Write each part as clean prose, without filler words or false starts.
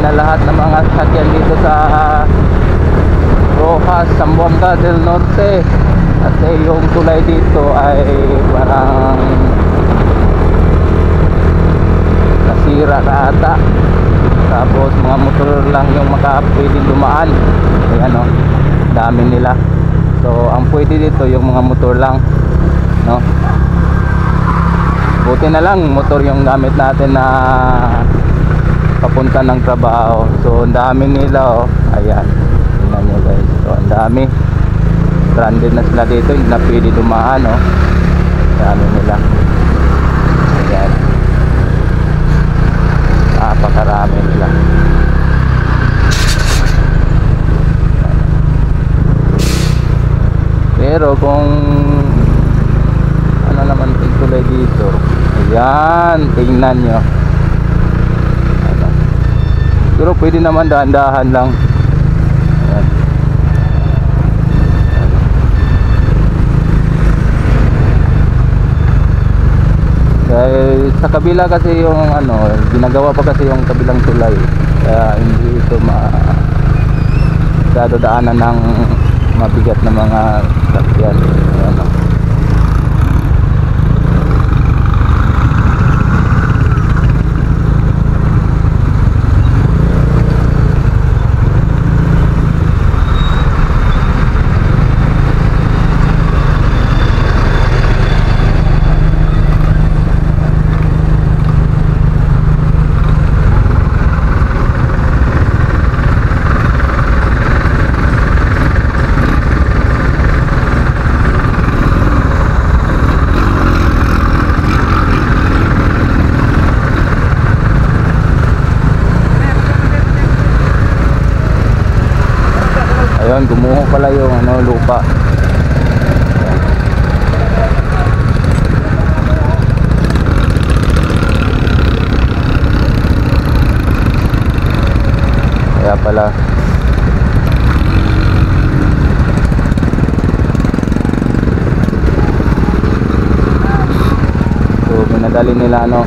na lahat ng mga sasakyan dito sa Rojas, Zamboanga del Norte. Kasi yung tulay dito ay parang nasira na ata. Tapos mga motor lang yung pwedeng dumaan. Ayan o, dami nila. So ang pwede dito yung mga motor lang, no? Buti na lang motor yung gamit natin na papunta ng trabaho. So ang dami nila, oh. Ayan, tingnan nyo guys. So ang dami, stranded na sila dito, hindi na pwede dumaan, oh. Dami nila. Ayan, napakarami nila. Pero kung ano naman tulay dito, ayan, tingnan nyo. Ano, pero pwede naman dahan-dahan lang. Ayan. Dahil sa kabila kasi yung ano, ginagawa pa kasi yung kabilang tulay, kaya hindi ito daanan ng mabigat na mga sasakyan. Ayan, oh. Ayun, gumuho pala yung ano, lupa. Kaya pala so minadali nila ano,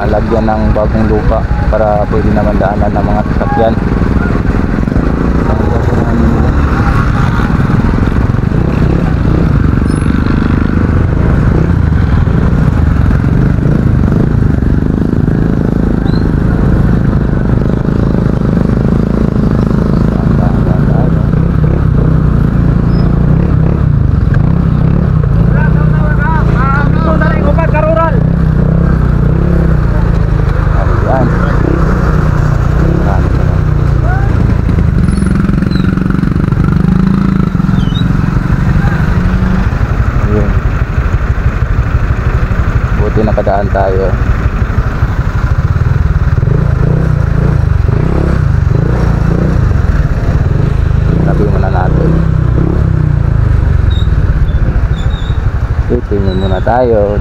lagyan ng bagong lupa para pwede naman daanan ng mga sasakyan. Nakadaan tayo. Tabi muna natin. Tingin muna tayo.